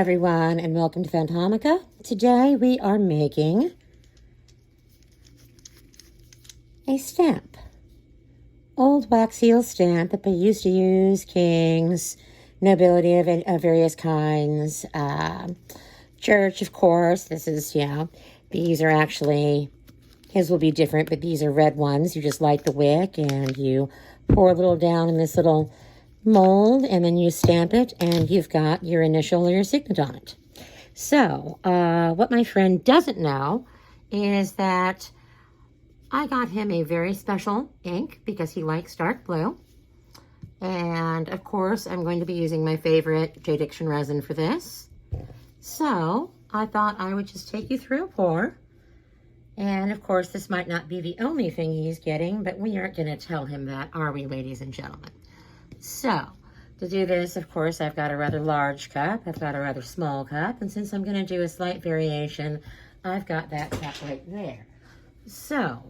everyone, and welcome to Fantomica. Today we are making a stamp. Old wax seal stamp that they used to use, kings, nobility of various kinds, church, of course. This is, these are actually, his will be different, but these are red ones. You just light the wick and you pour a little down in this little mold, and then you stamp it, and you've got your initial or your signet on it. So, what my friend doesn't know is that I got him a very special ink because he likes dark blue. And, of course, I'm going to be using my favorite J. Diction resin for this. So, I thought I would just take you through a pour. And, of course, this might not be the only thing he's getting, but we aren't going to tell him that, are we, ladies and gentlemen? So, to do this, of course, I've got a rather large cup, I've got a rather small cup, and since I'm going to do a slight variation, I've got that cup right there. So,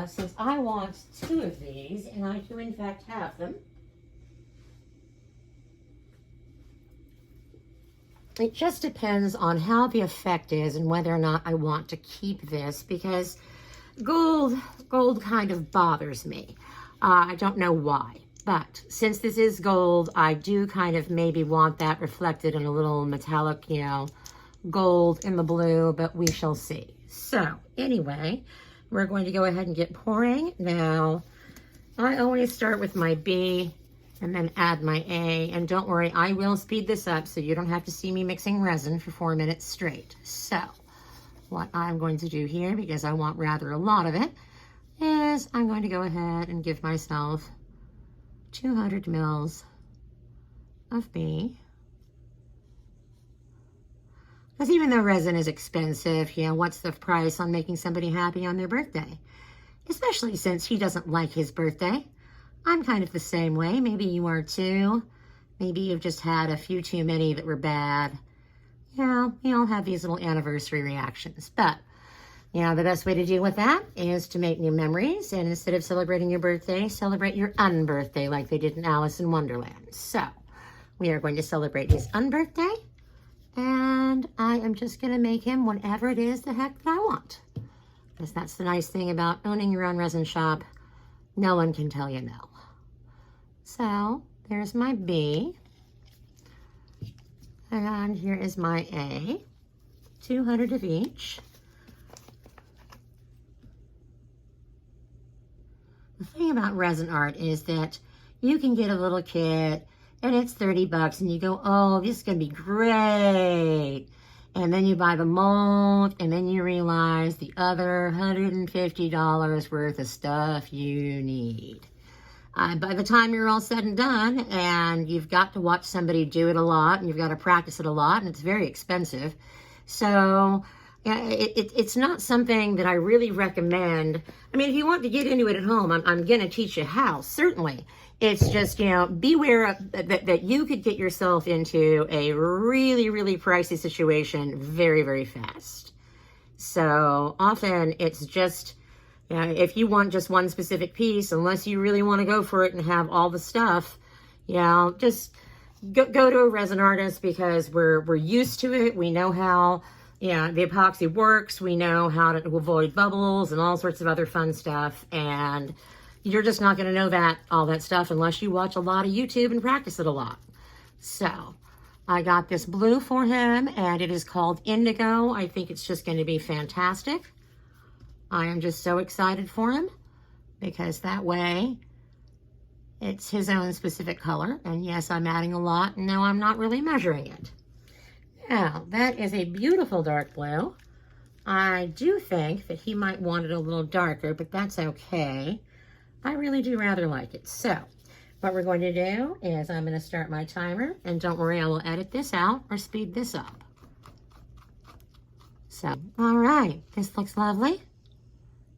since I want 2 of these, and I do in fact have them, it just depends on how the effect is and whether or not I want to keep this, because gold kind of bothers me. I don't know why. But since this is gold, I do kind of maybe want that reflected in a little metallic, gold in the blue, but we shall see. So anyway, we're going to go ahead and get pouring. Now, I always start with my B and then add my A. And don't worry, I will speed this up so you don't have to see me mixing resin for 4 minutes straight. So what I'm going to do here, because I want rather a lot of it, is I'm going to go ahead and give myself 200 mils of B. Because even though resin is expensive, what's the price on making somebody happy on their birthday? Especially since he doesn't like his birthday. I'm kind of the same way. Maybe you are too. Maybe you've just had a few too many that were bad. We all have these little anniversary reactions. But the best way to deal with that is to make new memories, and instead of celebrating your birthday, celebrate your unbirthday like they did in Alice in Wonderland. So, we are going to celebrate his unbirthday, and I am just going to make him whatever it is the heck that I want. Because that's the nice thing about owning your own resin shop. No one can tell you no. So, there's my B. And here is my A. 200 of each. The thing about resin art is that you can get a little kit and it's 30 bucks and you go, oh, this is going to be great. And then you buy the mold and then you realize the other $150 worth of stuff you need. By the time you're all said and done, and you've got to watch somebody do it a lot and you've got to practice it a lot, and it's very expensive. So it's not something that I really recommend. I mean, if you want to get into it at home, I'm going to teach you how, certainly. It's just, beware of, that you could get yourself into a really, really pricey situation very, very fast. So often it's just, if you want just one specific piece, unless you really want to go for it and have all the stuff, just go to a resin artist, because we're used to it. We know how the epoxy works. We know how to avoid bubbles and all sorts of other fun stuff. And you're just not going to know all that stuff unless you watch a lot of YouTube and practice it a lot. So I got this blue for him, and it is called Indigo. I think it's just going to be fantastic. I am just so excited for him, because that way it's his own specific color. And yes, I'm adding a lot. No, I'm not really measuring it. Now, that is a beautiful dark blue. I do think that he might want it a little darker, but that's okay. I really do rather like it. So, what we're going to do is I'm going to start my timer, and don't worry, I will edit this out or speed this up. So, all right, this looks lovely.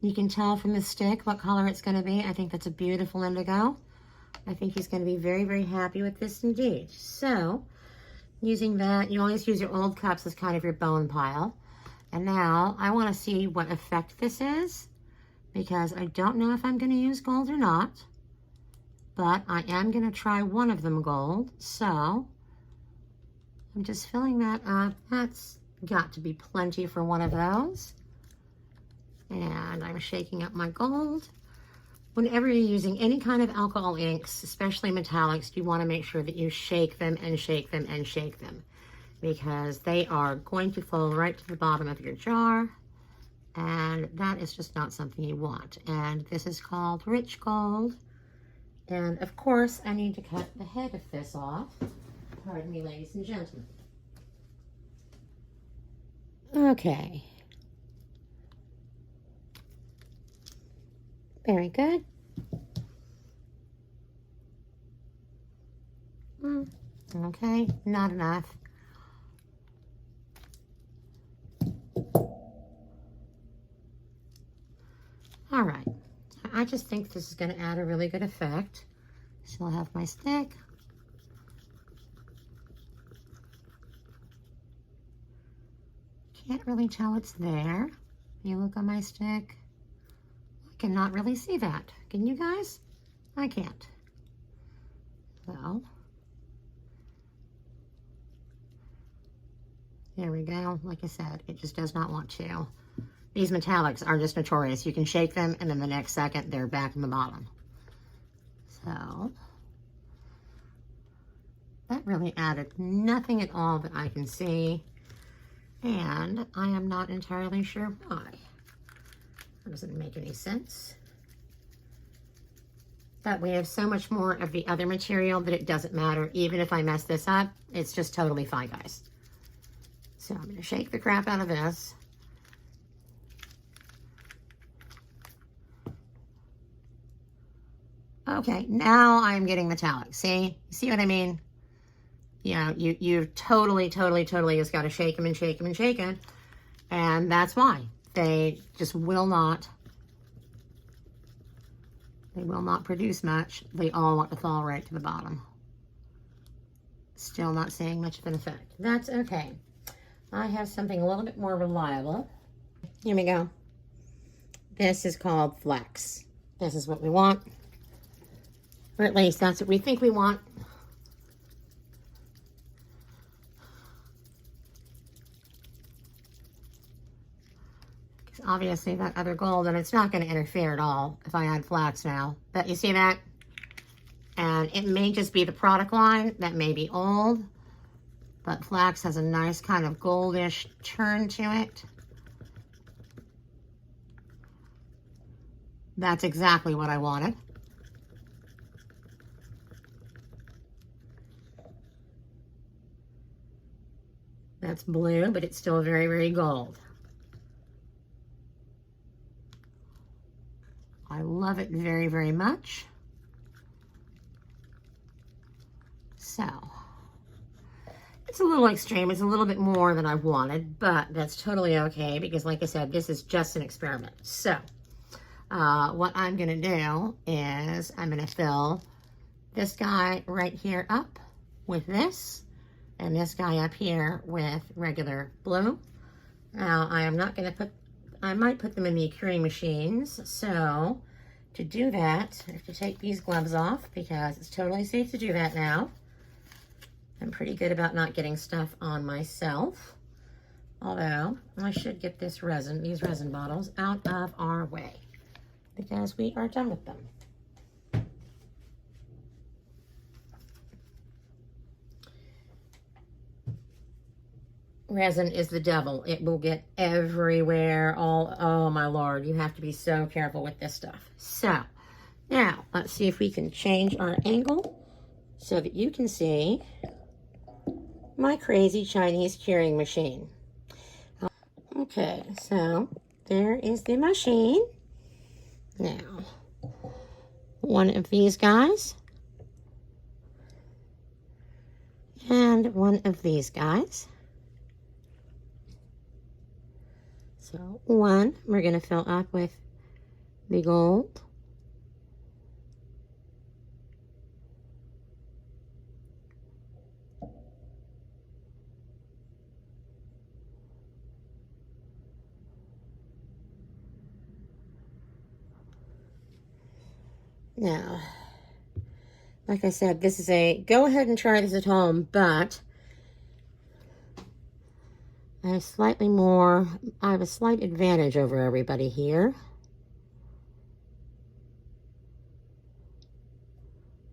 You can tell from the stick what color it's going to be. I think that's a beautiful indigo. I think he's going to be very, very happy with this indeed. So, using that, you always use your old cups as kind of your bone pile. And now I want to see what effect this is, because I don't know if I'm going to use gold or not, but I am going to try one of them gold. So I'm just filling that up. That's got to be plenty for one of those. And I'm shaking up my gold. Whenever you're using any kind of alcohol inks, especially metallics, you want to make sure that you shake them and shake them and shake them, because they are going to fall right to the bottom of your jar, and that is just not something you want. And this is called rich gold. And of course, I need to cut the head of this off. Pardon me, ladies and gentlemen. Okay. Very good. Okay, not enough. All right, I just think this is going to add a really good effect. So I'll have my stick. Can't really tell it's there. You look on my stick. I cannot really see that. Can you guys? I can't. So, there we go. Like I said, it just does not want to. These metallics are just notorious. You can shake them, and then the next second, they're back in the bottom. So, that really added nothing at all that I can see. And I am not entirely sure why. That doesn't make any sense. But we have so much more of the other material that it doesn't matter. Even if I mess this up, it's just totally fine, guys. So I'm going to shake the crap out of this. Okay, now I'm getting metallic. See? See what I mean? Yeah, you totally just got to shake them and shake them and shake them. And that's why. They just will not produce much. They all want to fall right to the bottom. Still not seeing much of an effect. That's okay. I have something a little bit more reliable. Here we go. This is called flex. This is what we want. Or at least that's what we think we want. Because obviously that other gold, and it's not going to interfere at all if I add flax now. But you see that? And it may just be the product line that may be old, but flax has a nice kind of goldish turn to it. That's exactly what I wanted. That's blue, but it's still very gold. I love it very much. So, it's a little extreme. It's a little bit more than I wanted, but that's totally okay because, like I said, this is just an experiment. So, what I'm going to do is I'm going to fill this guy right here up with this, and this guy up here with regular blue. Now, I am not going to I might put them in the curing machines. So, to do that, I have to take these gloves off because it's totally safe to do that now. I'm pretty good about not getting stuff on myself. Although, I should get this resin, these resin bottles, out of our way because we are done with them. Resin is the devil. It will get everywhere. Oh my Lord, you have to be so careful with this stuff. So, now, let's see if we can change our angle so that you can see my crazy Chinese curing machine. Okay, so there is the machine. Now, one of these guys and one of these guys. So one, we're going to fill up with the gold. Now, like I said, this is go ahead and try this at home, but I have a slight advantage over everybody here.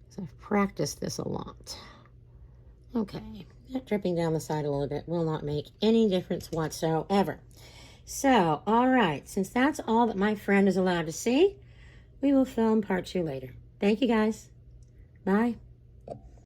So I've practiced this a lot. Okay, that dripping down the side a little bit will not make any difference whatsoever. So, all right, since that's all that my friend is allowed to see, we will film part 2 later. Thank you, guys. Bye.